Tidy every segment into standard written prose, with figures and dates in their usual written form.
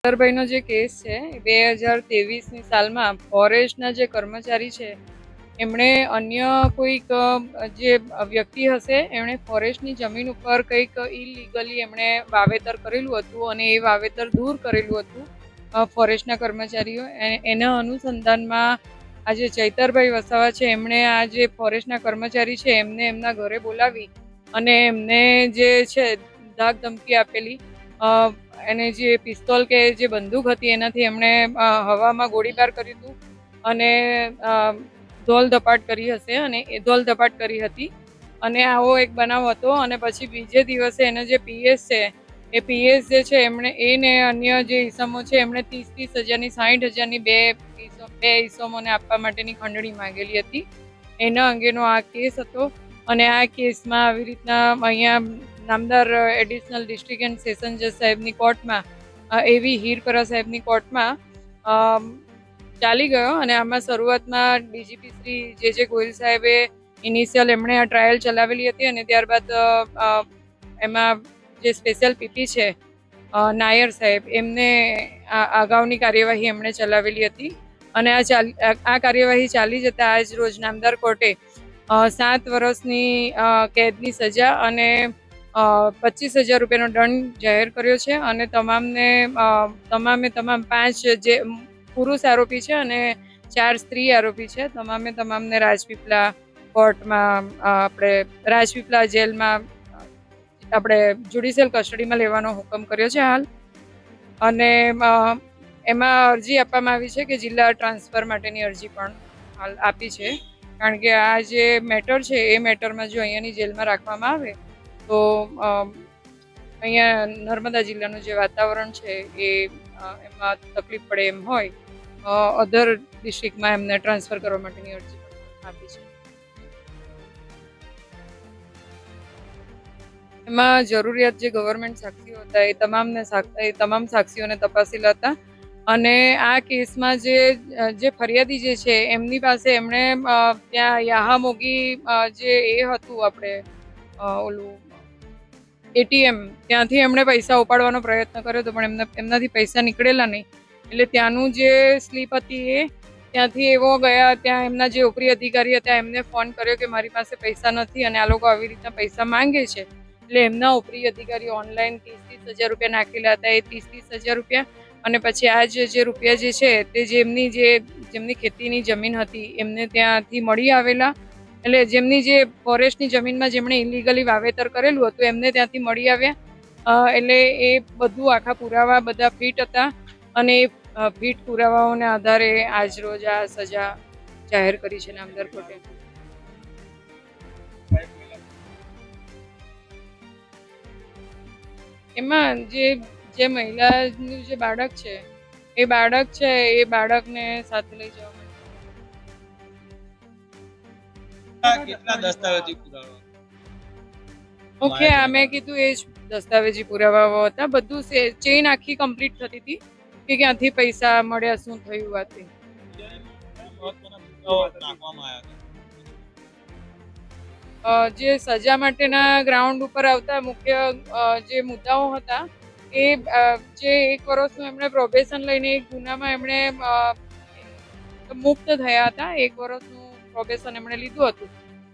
ભાઈનો જે કેસ છે 2023ની સાલમાં ફોરેસ્ટના જે કર્મચારી છે એમણે અન્ય કોઈક જે વ્યક્તિ હશે એમણે ફોરેસ્ટની જમીન ઉપર કંઈક ઇલીગલી એમણે વાવેતર કરેલું હતું અને એ વાવેતર દૂર કરેલું હતું ફોરેસ્ટના કર્મચારીઓ. એના અનુસંધાનમાં આજે ચૈતરભાઈ વસાવા છે એમણે આ જે ફોરેસ્ટના કર્મચારી છે એમને એમના ઘરે બોલાવી અને એમને જે છે ધાક ધમકી આપેલી. એને જે પિસ્તોલ કે જે બંદૂક હતી એનાથી એમણે હવામાં ગોળીબાર કર્યું હતું અને ધોલ ધપાટ કરી હશે અને એ ધોલ ધપાટ કરી હતી અને આવો એક બનાવ હતો. અને પછી બીજે દિવસે એને જે પીએસ છે એ પીએસ જે છે એમણે એને અન્ય જે ઈસમો છે એમણે 30-30 હજારની 60,000ની બે ઈસમોને આપવા માટેની ખંડણી માંગેલી હતી. એના અંગેનો આ કેસ હતો અને આ કેસમાં આવી રીતના અહીંયા નામદાર એડિશનલ ડિસ્ટ્રિક્ટ એન્ડ સેશન જજ સાહેબની કોર્ટમાં એવી હીરપરા સાહેબની કોર્ટમાં ચાલી ગયો. અને આમાં શરૂઆતમાં ડીજીપી શ્રી જે ગોયલ સાહેબે ઇનિશિયલ એમણે આ ટ્રાયલ ચલાવેલી હતી અને ત્યારબાદ એમાં જે સ્પેશિયલ પીપી છે નાયર સાહેબ એમને અગાઉની કાર્યવાહી એમણે ચલાવેલી હતી અને આ કાર્યવાહી ચાલી જતા આજ રોજ નામદાર કોર્ટે 7 વર્ષની કેદની સજા અને 25,000 રૂપિયાનો દંડ જાહેર કર્યો છે અને તમામે 5 જે પુરુષ આરોપી છે અને 4 સ્ત્રી આરોપી છે તમામને રાજપીપળા કોર્ટમાં આપણે રાજપીપળા જેલમાં આપણે જ્યુડિશિયલ કસ્ટડીમાં લેવાનો હુકમ કર્યો છે હાલ. અને એમાં અરજી આપવામાં આવી છે કે જિલ્લા ટ્રાન્સફર માટેની અરજી પણ હાલ આપી છે કારણ કે આ જે મેટર છે એ મેટરમાં જો અહીંયાની જેલમાં રાખવામાં આવે તો અહીંયા નર્મદા જિલ્લાનું જે વાતાવરણ છે એ એમાં તકલીફ પડે એમ હોય અધર ડિસ્ટ્રિક્ટમાં એમને ટ્રાન્સફર કરવા માટેની અરજી પણ આપી છે. એમાં જરૂરિયાત જે ગવર્મેન્ટ સાક્ષીઓ હતા એ તમામ સાક્ષીઓને તપાસેલા હતા અને આ કેસમાં જે ફરિયાદી જે છે એમની પાસે એમણે ત્યાં યાહામોગી જે એ હતું આપણે ઓલું એટીએમ ત્યાંથી એમણે પૈસા ઉપાડવાનો પ્રયત્ન કર્યો હતો પણ એમનાથી પૈસા નીકળેલા નહીં. એટલે ત્યાંનું જે સ્લીપ હતી એ ત્યાંથી એવો ગયા ત્યાં એમના જે ઉપરી અધિકારી હતા એમને ફોન કર્યો કે મારી પાસે પૈસા નથી અને આ લોકો આવી રીતના પૈસા માંગે છે. એટલે એમના ઉપરી અધિકારીઓ ઓનલાઈન 30,000 રૂપિયા નાખેલા હતા. એ 30,000 રૂપિયા અને પછી આ જે રૂપિયા જે છે તે જેમની ખેતીની જમીન હતી એમને ત્યાંથી મળી આવેલા. એટલે જેમની જે ફોરેસ્ટની જમીનમાં જેમણે ઇલીગલી વાવેતર કરેલું હતું એમને ત્યાંથી મળી આવ્યા. એટલે એ બધું આખા પુરાવા બધા ફિટ હતા અને એ ફિટ પુરાવાઓને આધારે આજ રોજ આ સજા જાહેર કરી છે નામદાર કોર્ટે. એમાં જે મહિલાનું જે બાળક છે એ બાળકને સાથે લઈ જવા ઓકે મેં કીધું એ જ દસ્તાવેજી પુરાવાઓ હતા. બધું ચેઇન આખી કમ્પ્લીટ થતી હતી કે ક્યાંથી પૈસા મળ્યા શું થયું વાતે. જે સજા માટેના ગ્રાઉન્ડ ઉપર આવતા મુખ્ય જે મુદ્દાઓ હતા એ જે 1 વર્ષનું એમણે પ્રોબેશન લઈને એક ગુનામાં એમણે મુક્ત થયા હતા. 1 વર્ષનું પ્રોબેશન એમણે લીધું હતું.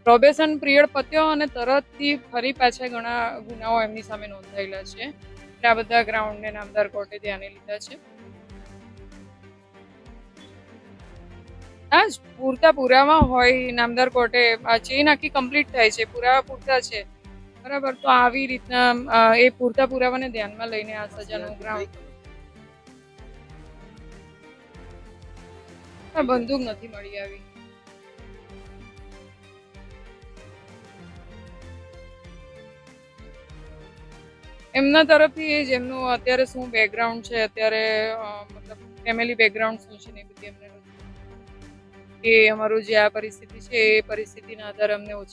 પ્રોબેશન પિરિયડ પત્યો અને તરતથી ફરી પાછા ઘણા ગુનાઓ એમની સામે નોંધાયેલા છે. એટલે આ બધા ગ્રાઉન્ડને નામદાર કોર્ટે ધ્યાને લીધા છે. હા પૂરતા પુરાવા હોય નામદાર કોર્ટે ચેઇન આખી કમ્પ્લીટ થાય છે પુરાવા પૂરતા છે બરાબર. તો આવી રીતના એ પૂરતા પુરાવાને ધ્યાનમાં લઈને આ સજાનું ગ્રાઉન્ડ. બંદૂક નથી મળી આવી. એમના તરફથી એ જ એમનું અત્યારે શું બેકગ્રાઉન્ડ છે અત્યારે મતલબ ફેમિલી બેકગ્રાઉન્ડ શું છે ને એ બધી એમને કે અમારું જે આ પરિસ્થિતિ છે એ પરિસ્થિતિના આધારે અમને ઓછી